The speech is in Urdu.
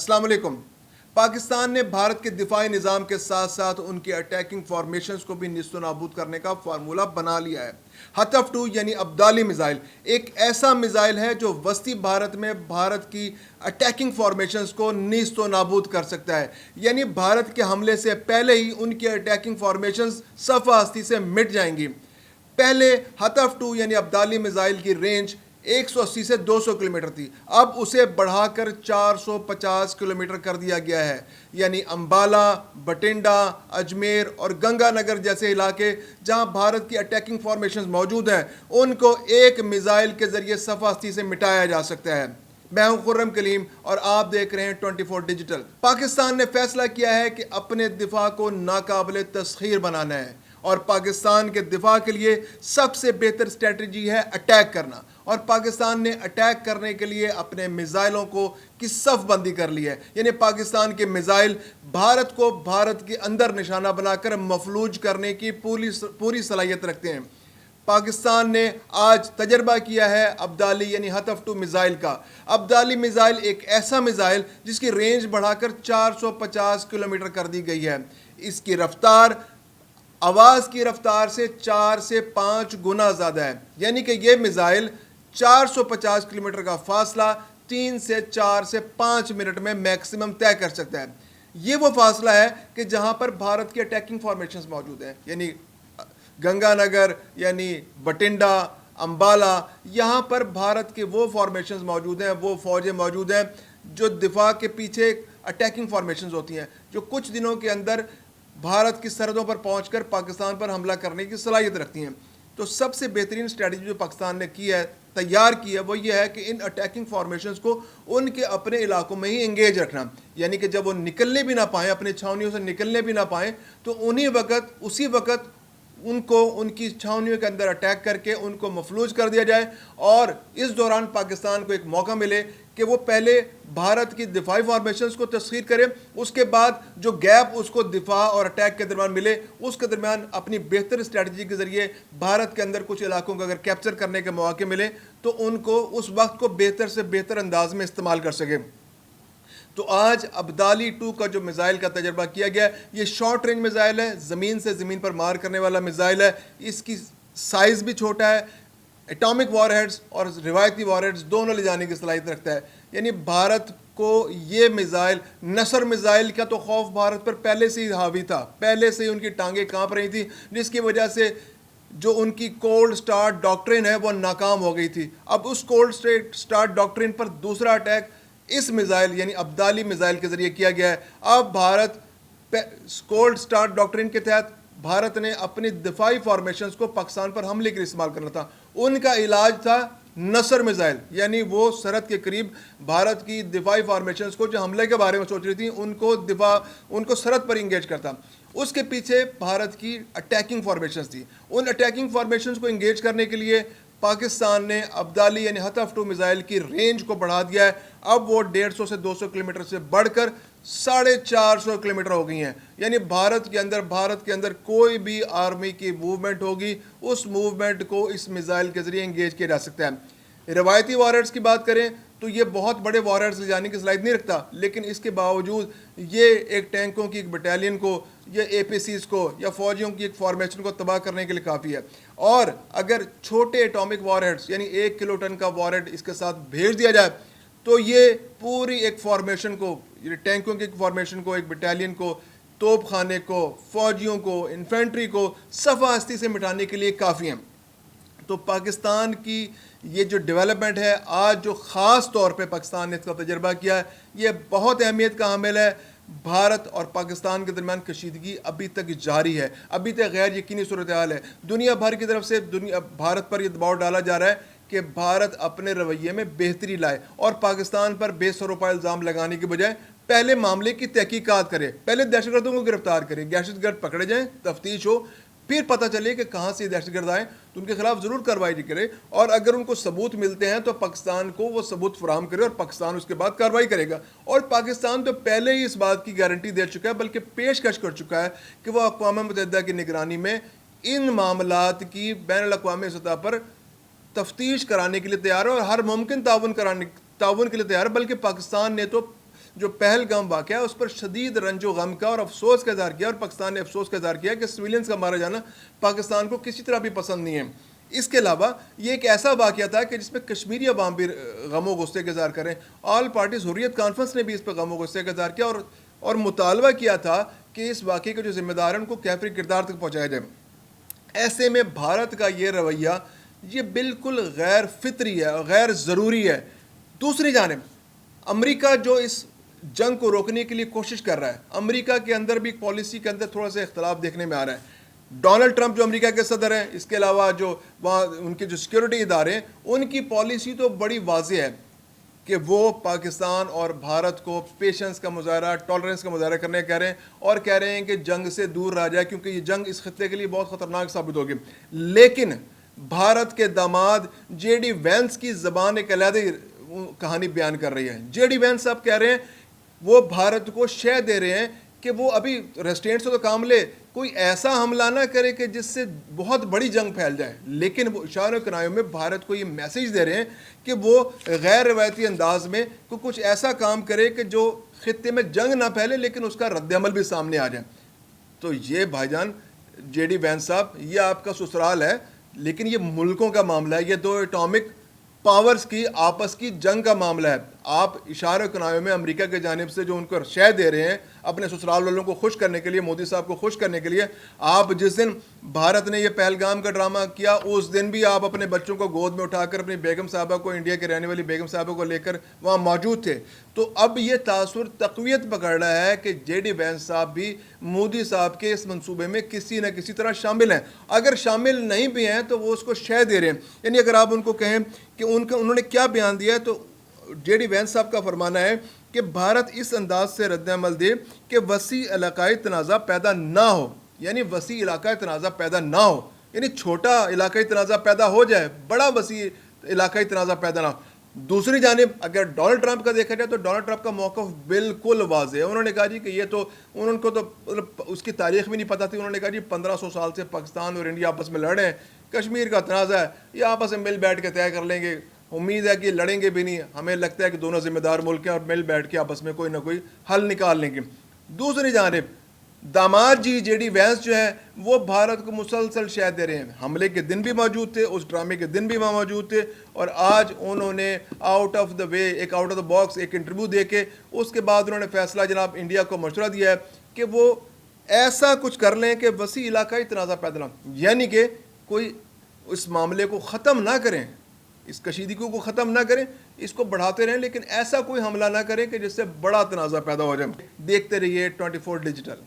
السلام علیکم۔ پاکستان نے بھارت کے دفاعی نظام کے ساتھ ساتھ ان کے اٹیکنگ فارمیشنز کو بھی نیست و نابود کرنے کا فارمولہ بنا لیا ہے۔ حطف 2 یعنی ابدالی میزائل ایک ایسا میزائل ہے جو وسطی بھارت میں بھارت کی اٹیکنگ فارمیشنز کو نیست و نابود کر سکتا ہے، یعنی بھارت کے حملے سے پہلے ہی ان کی اٹیکنگ فارمیشنز صفحہ ہستی سے مٹ جائیں گی۔ پہلے حطف 2 یعنی ابدالی میزائل کی رینج 180 سے 200 کلومیٹر تھی، اب اسے بڑھا کر 450 کلومیٹر کر دیا گیا ہے، یعنی امبالہ، بٹنڈا، اجمیر اور گنگا نگر جیسے علاقے جہاں بھارت کی اٹیکنگ فارمیشنز موجود ہیں ان کو ایک میزائل کے ذریعے صفحہ ہستی سے مٹایا جا سکتا ہے۔ میں ہوں خرم کلیم اور آپ دیکھ رہے ہیں 24 ڈیجیٹل۔ پاکستان نے فیصلہ کیا ہے کہ اپنے دفاع کو ناقابل تسخیر بنانا ہے، اور پاکستان کے دفاع کے لیے سب سے بہتر اسٹریٹجی ہے اٹیک کرنا، اور پاکستان نے اٹیک کرنے کے لیے اپنے میزائلوں کو کی صف بندی کر لی ہے، یعنی پاکستان کے میزائل بھارت کو بھارت کے اندر نشانہ بنا کر مفلوج کرنے کی پوری صلاحیت رکھتے ہیں۔ پاکستان نے آج تجربہ کیا ہے ابدالی یعنی حطف 2 میزائل کا۔ ابدالی میزائل ایک ایسا میزائل جس کی رینج بڑھا کر 450 کلومیٹر کر دی گئی ہے۔ اس کی رفتار آواز کی رفتار سے 4 سے 5 گنا زیادہ ہے، یعنی کہ یہ میزائل 450 کلومیٹر کا فاصلہ 3 سے 4 سے 5 منٹ میں میکسیمم طے کر سکتا ہے۔ یہ وہ فاصلہ ہے کہ جہاں پر بھارت کی اٹیکنگ فارمیشنز موجود ہیں، یعنی گنگا نگر، یعنی بٹنڈا، امبالہ، یہاں پر بھارت کے وہ فارمیشنز موجود ہیں، وہ فوجیں موجود ہیں جو دفاع کے پیچھے اٹیکنگ فارمیشنز ہوتی ہیں، جو کچھ دنوں کے اندر بھارت کی سرحدوں پر پہنچ کر پاکستان پر حملہ کرنے کی صلاحیت رکھتی ہیں۔ تو سب سے بہترین اسٹریٹجی جو پاکستان نے کی ہے، تیار کی ہے، وہ یہ ہے کہ ان اٹیکنگ فارمیشنز کو ان کے اپنے علاقوں میں ہی انگیج رکھنا، یعنی کہ جب وہ نکلنے بھی نہ پائیں، اپنی چھاونیوں سے نکلنے بھی نہ پائیں، تو اسی وقت ان کو ان کی چھاونیوں کے اندر اٹیک کر کے ان کو مفلوج کر دیا جائے، اور اس دوران پاکستان کو ایک موقع ملے کہ وہ پہلے بھارت کی دفاعی فارمیشنز کو تسخیر کرے، اس کے بعد جو گیپ اس کو دفاع اور اٹیک کے درمیان ملے، اس کے درمیان اپنی بہتر اسٹریٹجی کے ذریعے بھارت کے اندر کچھ علاقوں کو اگر کیپچر کرنے کے مواقع ملے تو ان کو اس وقت کو بہتر سے بہتر انداز میں استعمال کر سکے۔ تو آج ابدالی 2 کا جو میزائل کا تجربہ کیا گیا ہے، یہ شارٹ رینج میزائل ہے، زمین سے زمین پر مار کرنے والا میزائل ہے، اس کی سائز بھی چھوٹا ہے، ایٹامک وار ہیڈز اور روایتی وار ہیڈز دونوں لے جانے کی صلاحیت رکھتا ہے، یعنی بھارت کو یہ میزائل، نصر میزائل کا تو خوف بھارت پر پہلے سے ہی حاوی تھا، پہلے سے ہی ان کی ٹانگیں کانپ رہی تھی، جس کی وجہ سے جو ان کی کولڈ سٹارٹ ڈاکٹرن ہے وہ ناکام ہو گئی تھی۔ اب اس کولڈ سٹارٹ ڈاکٹرن پر دوسرا اٹیک اس میزائل یعنی ابدالی میزائل کے ذریعے کیا گیا ہے۔ اب بھارت کولڈ سٹارٹ ڈاکٹرن کے تحت بھارت نے اپنی دفاعی فارمیشنز کو پاکستان پر حملے کے لیے استعمال کرنا تھا، ان کا علاج تھا نصر میزائل، یعنی وہ سرحد کے قریب بھارت کی دفاعی فارمیشنز کو جو حملے کے بارے میں سوچ رہی تھیں ان کو سرحد پر انگیج کرتا۔ اس کے پیچھے بھارت کی اٹیکنگ فارمیشنز تھی، ان اٹیکنگ فارمیشنز کو انگیج کرنے کے لیے پاکستان نے ابدالی یعنی حطف 2 میزائل کی رینج کو بڑھا دیا ہے، اب وہ 150 سے 200 کلومیٹر سے بڑھ کر 450 کلومیٹر ہو گئی ہیں، یعنی بھارت کے اندر کوئی بھی آرمی کی موومنٹ ہوگی، اس موومنٹ کو اس میزائل کے ذریعے انگیج کیا جا سکتا ہے۔ روایتی وارہیڈز کی بات کریں تو یہ بہت بڑے وارہیڈز لے جانے کی صلاحیت نہیں رکھتا، لیکن اس کے باوجود یہ ایک ٹینکوں کی ایک بٹالین کو یا اے پی سیز کو یا فوجیوں کی ایک فارمیشن کو تباہ کرنے کے لیے کافی ہے، اور اگر چھوٹے ایٹامک وارہیڈز یعنی 1 کلو ٹن کا وارہیڈ اس کے ساتھ بھیج دیا جائے تو یہ پوری ایک فارمیشن کو، ٹینکوں کی ایک فارمیشن کو، ایک بٹالین کو، توپ خانے کو، فوجیوں کو، انفینٹری کو صفحہ ہستی سے مٹانے کے لیے کافی ہیں۔ تو پاکستان کی یہ جو ڈیولپمنٹ ہے آج، جو خاص طور پہ پاکستان نے اس کا تجربہ کیا ہے، یہ بہت اہمیت کا حامل ہے۔ بھارت اور پاکستان کے درمیان کشیدگی ابھی تک جاری ہے، ابھی تک غیر یقینی صورتحال ہے، دنیا بھر کی طرف سے بھارت پر یہ دباؤ ڈالا جا رہا ہے کہ بھارت اپنے رویے میں بہتری لائے اور پاکستان پر بے سروپا الزام لگانے کے بجائے پہلے معاملے کی تحقیقات کرے، پہلے دہشت گردوں کو گرفتار کرے، دہشت گرد پکڑے جائیں، تفتیش ہو، پھر پتہ چلے کہ کہاں سے دہشت گرد آئیں تو ان کے خلاف ضرور کارروائی کرے، اور اگر ان کو ثبوت ملتے ہیں تو پاکستان کو وہ ثبوت فراہم کرے اور پاکستان اس کے بعد کارروائی کرے گا۔ اور پاکستان تو پہلے ہی اس بات کی گارنٹی دے چکا ہے، بلکہ پیشکش کر چکا ہے کہ وہ اقوام متحدہ کی نگرانی میں ان معاملات کی بین الاقوامی سطح پر تفتیش کرانے کے لیے تیار ہے اور ہر ممکن تعاون کے لیے تیار ہے، بلکہ پاکستان نے تو جو پہلگام واقعہ ہے اس پر شدید رنج و غم کا اور افسوس کا اظہار کیا، اور پاکستان نے افسوس کا اظہار کیا کہ سویلینز کا مارا جانا پاکستان کو کسی طرح بھی پسند نہیں ہے۔ اس کے علاوہ یہ ایک ایسا واقعہ تھا کہ جس میں کشمیری عوام بھی غم و غصے کا اظہار کریں۔ آل پارٹیز حریت کانفرنس نے بھی اس پہ غم و غصے کا اظہار کیا اور مطالبہ کیا تھا کہ اس واقعے کے جو ذمہ دار ہیں ان کو کیفری کردار تک پہنچایا جائے۔ ایسے میں بھارت کا یہ رویہ یہ بالکل غیر فطری ہے اور غیر ضروری ہے۔ دوسری جانب امریکہ جو اس جنگ کو روکنے کے لیے کوشش کر رہا ہے، امریکہ کے اندر بھی پالیسی کے اندر تھوڑا سا اختلاف دیکھنے میں آ رہا ہے۔ ڈونلڈ ٹرمپ جو امریکہ کے صدر ہیں، اس کے علاوہ جو وہاں ان کے جو سیکیورٹی ادارے ہیں، ان کی پالیسی تو بڑی واضح ہے کہ وہ پاکستان اور بھارت کو پیشنس کا مظاہرہ، ٹالرنس کا مظاہرہ کرنے کہہ رہے ہیں، اور کہہ رہے ہیں کہ جنگ سے دور رہ جائے کیونکہ یہ جنگ اس خطے کے لیے بہت خطرناک ثابت ہوگی۔ لیکن بھارت کے داماد جے ڈی وینس کی زبان ایک علیحدہ کہانی بیان کر رہی ہے۔ جے ڈی وینس صاحب کہہ رہے ہیں، وہ بھارت کو شے دے رہے ہیں کہ وہ ابھی ریسٹرینٹ سے تو کام لے، کوئی ایسا حملہ نہ کرے کہ جس سے بہت بڑی جنگ پھیل جائے، لیکن وہ اشاروں کنایوں میں بھارت کو یہ میسیج دے رہے ہیں کہ وہ غیر روایتی انداز میں کچھ ایسا کام کرے کہ جو خطے میں جنگ نہ پھیلے لیکن اس کا رد عمل بھی سامنے آ جائے۔ تو یہ بھائی جان جے ڈی وینس صاحب، یہ آپ کا سسرال ہے، لیکن یہ ملکوں کا معاملہ ہے، یہ دو اٹامک پاورز کی آپس کی جنگ کا معاملہ ہے۔ آپ اشارہ کنایوں میں امریکہ کی جانب سے جو ان کو شے دے رہے ہیں اپنے سسرال والوں کو خوش کرنے کے لیے، مودی صاحب کو خوش کرنے کے لیے، آپ جس دن بھارت نے یہ پہلگام کا ڈرامہ کیا اس دن بھی آپ اپنے بچوں کو گود میں اٹھا کر اپنی بیگم صاحبہ کو، انڈیا کے رہنے والی بیگم صاحبہ کو لے کر وہاں موجود تھے۔ تو اب یہ تاثر تقویت پکڑ رہا ہے کہ جے ڈی وینس صاحب بھی مودی صاحب کے اس منصوبے میں کسی نہ کسی طرح شامل ہیں۔ اگر شامل نہیں بھی ہیں تو وہ اس کو شے دے رہے ہیں۔ یعنی اگر آپ ان کو کہیں کہ انہوں نے کیا بیان دیا ہے، تو جے ڈی وینس صاحب کا فرمانا ہے کہ بھارت اس انداز سے رد عمل دے کہ وسیع علاقائی تنازع پیدا نہ ہو، یعنی وسیع علاقائی تنازع پیدا نہ ہو، یعنی چھوٹا علاقائی تنازع پیدا ہو جائے، بڑا وسیع علاقائی تنازع پیدا نہ ہو۔ دوسری جانب اگر ڈونلڈ ٹرمپ کا دیکھا جائے تو ڈونلڈ ٹرمپ کا موقف بالکل واضح ہے۔ انہوں نے کہا جی کہ یہ تو ان کو تو اس کی تاریخ بھی نہیں پتہ تھی۔ انہوں نے کہا جی 1500 سال سے پاکستان اور انڈیا آپس میں لڑ رہے ہیں، کشمیر کا تنازع ہے، یہ آپس میں مل بیٹھ کے طے کر لیں گے، امید ہے کہ لڑیں گے بھی نہیں، ہمیں لگتا ہے کہ دونوں ذمہ دار ملک ہیں اور مل بیٹھ کے آپس میں کوئی نہ کوئی حل نکال لیں گے۔ دوسری جانب داماد جی جے ڈی وینس جو ہے وہ بھارت کو مسلسل شے دے رہے ہیں، حملے کے دن بھی موجود تھے، اس ڈرامے کے دن بھی وہاں موجود تھے، اور آج انہوں نے آؤٹ آف دا وے، ایک آؤٹ آف دا باکس ایک انٹرویو دے کے اس کے بعد انہوں نے فیصلہ جناب انڈیا کو مشورہ دیا ہے کہ وہ ایسا کچھ کر لیں کہ وسیع علاقائی تنازع پیدا نہ ہو، یعنی کہ کوئی اس معاملے کو ختم نہ کریں، اس کشیدگی کو ختم نہ کریں، اس کو بڑھاتے رہیں، لیکن ایسا کوئی حملہ نہ کریں کہ جس سے بڑا تنازع پیدا ہو جائے۔ دیکھتے رہیے 24 ڈیجیٹل۔